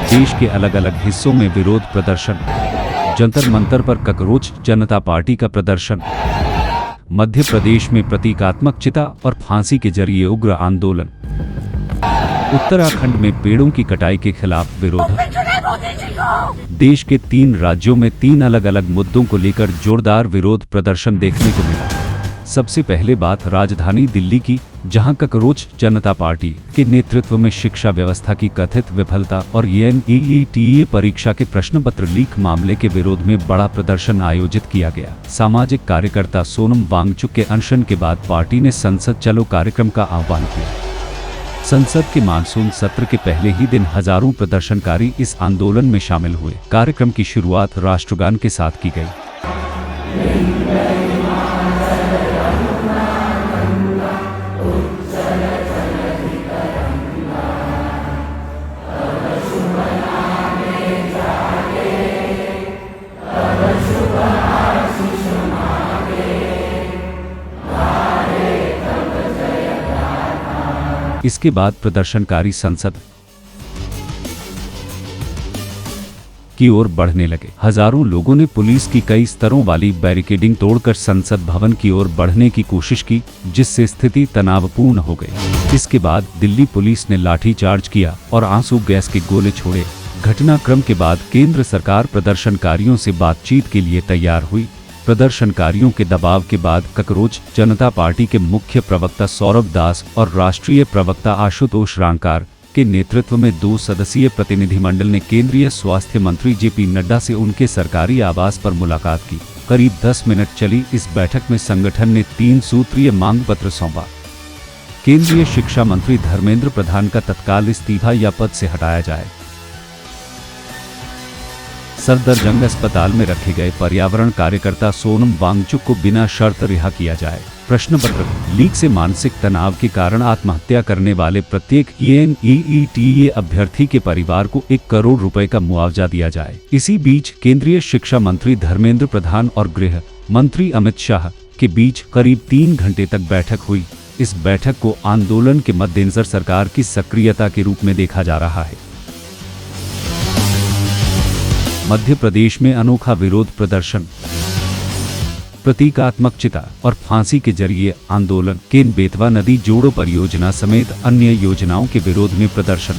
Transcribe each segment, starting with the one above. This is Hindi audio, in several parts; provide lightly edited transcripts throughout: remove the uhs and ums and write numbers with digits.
देश के अलग अलग हिस्सों में विरोध प्रदर्शन। जंतर मंतर पर ककरोच जनता पार्टी का प्रदर्शन। मध्य प्रदेश में प्रतीकात्मक चिता और फांसी के जरिए उग्र आंदोलन। उत्तराखंड में पेड़ों की कटाई के खिलाफ विरोध। देश के 3 राज्यों में 3 अलग अलग मुद्दों को लेकर जोरदार विरोध प्रदर्शन देखने को मिला। सबसे पहले बात राजधानी दिल्ली की, जहां ककरोच जनता पार्टी के नेतृत्व में शिक्षा व्यवस्था की कथित विफलता और NEET परीक्षा के प्रश्न पत्र लीक मामले के विरोध में बड़ा प्रदर्शन आयोजित किया गया। सामाजिक कार्यकर्ता सोनम वांगचुक के अनशन के बाद पार्टी ने संसद चलो कार्यक्रम का आह्वान किया। संसद के मानसून सत्र के पहले ही दिन हजारों प्रदर्शनकारी इस आंदोलन में शामिल हुए। कार्यक्रम की शुरुआत राष्ट्रगान के साथ की गई। इसके बाद प्रदर्शनकारी संसद की ओर बढ़ने लगे। हजारों लोगों ने पुलिस की कई स्तरों वाली बैरिकेडिंग तोड़कर संसद भवन की ओर बढ़ने की कोशिश की, जिससे स्थिति तनावपूर्ण हो गई। इसके बाद दिल्ली पुलिस ने लाठीचार्ज किया और आंसू गैस के गोले छोड़े। घटनाक्रम के बाद केंद्र सरकार प्रदर्शनकारियों से बातचीत के लिए तैयार हुई। प्रदर्शनकारियों के दबाव के बाद ककरोच जनता पार्टी के मुख्य प्रवक्ता सौरभ दास और राष्ट्रीय प्रवक्ता आशुतोष रांकार के नेतृत्व में 2 सदस्यीय प्रतिनिधिमंडल ने केंद्रीय स्वास्थ्य मंत्री JP नड्डा से उनके सरकारी आवास पर मुलाकात की। करीब 10 मिनट चली इस बैठक में संगठन ने 3 सूत्रीय मांग पत्र सौंपा। केंद्रीय शिक्षा मंत्री धर्मेंद्र प्रधान का तत्काल इस्तीफा या पद से हटाया जाए। सफदरजंग अस्पताल में रखे गए पर्यावरण कार्यकर्ता सोनम वांगचुक को बिना शर्त रिहा किया जाए। प्रश्न पत्र लीक से मानसिक तनाव के कारण आत्महत्या करने वाले प्रत्येक NEET अभ्यर्थी के परिवार को 1 करोड़ रुपए का मुआवजा दिया जाए। इसी बीच केंद्रीय शिक्षा मंत्री धर्मेंद्र प्रधान और गृह मंत्री अमित शाह के बीच करीब 3 घंटे तक बैठक हुई। इस बैठक को आंदोलन के मद्देनजर सरकार की सक्रियता के रूप में देखा जा रहा है। मध्य प्रदेश में अनोखा विरोध प्रदर्शन। प्रतीकात्मक चिता और फांसी के जरिए आंदोलन। केन बेतवा नदी जोड़ो परियोजना समेत अन्य योजनाओं के विरोध में प्रदर्शन।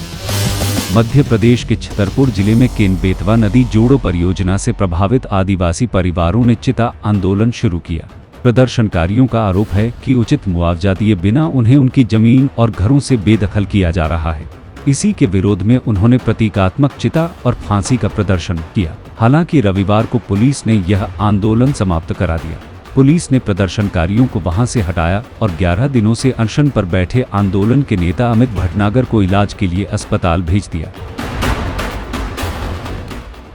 मध्य प्रदेश के छतरपुर जिले में केन बेतवा नदी जोड़ो परियोजना से प्रभावित आदिवासी परिवारों ने चिता आंदोलन शुरू किया। प्रदर्शनकारियों का आरोप है कि उचित मुआवजा दिए बिना उन्हें उनकी जमीन और घरों से बेदखल किया जा रहा है। इसी के विरोध में उन्होंने प्रतीकात्मक चिता और फांसी का प्रदर्शन किया। हालांकि रविवार को पुलिस ने यह आंदोलन समाप्त करा दिया। पुलिस ने प्रदर्शनकारियों को वहां से हटाया और 11 दिनों से अनशन पर बैठे आंदोलन के नेता अमित भटनागर को इलाज के लिए अस्पताल भेज दिया।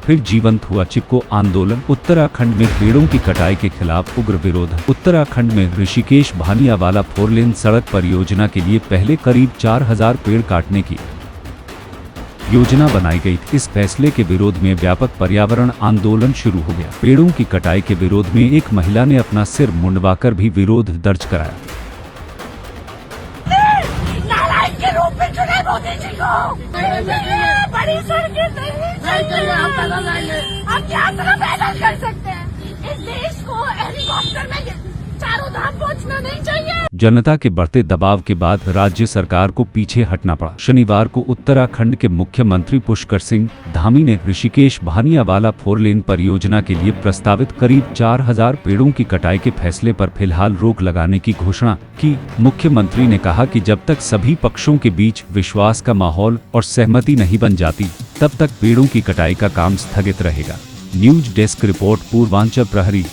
फिर जीवंत हुआ चिपको आंदोलन। उत्तराखंड में पेड़ों की कटाई के खिलाफ उग्र विरोध। उत्तराखंड में ऋषिकेश भानियावाला 4 लेन सड़क परियोजना के लिए पहले करीब 4000 पेड़ काटने की योजना बनाई गई थी। इस फैसले के विरोध में व्यापक पर्यावरण आंदोलन शुरू हो गया। पेड़ों की कटाई के विरोध में एक महिला ने अपना सिर मुंडवाकर भी विरोध दर्ज कराया। नालायक के रूप में चुने मोदी जी को। बड़ी सड़कें हम क्या पैदल कर सकते हैं? इस देश को हेलीकॉप्टर में चारों धाम पहुंचना नहीं चाहिए। जनता के बढ़ते दबाव के बाद राज्य सरकार को पीछे हटना पड़ा। शनिवार को उत्तराखंड के मुख्यमंत्री पुष्कर सिंह धामी ने ऋषिकेश भानियावाला 4 लेन परियोजना के लिए प्रस्तावित करीब 4000 पेड़ों की कटाई के फैसले पर फिलहाल रोक लगाने की घोषणा की। मुख्यमंत्री ने कहा कि जब तक सभी पक्षों के बीच विश्वास का माहौल और सहमति नहीं बन जाती, तब तक पेड़ों की कटाई का काम स्थगित रहेगा। न्यूज डेस्क रिपोर्ट, पूर्वांचल प्रहरी।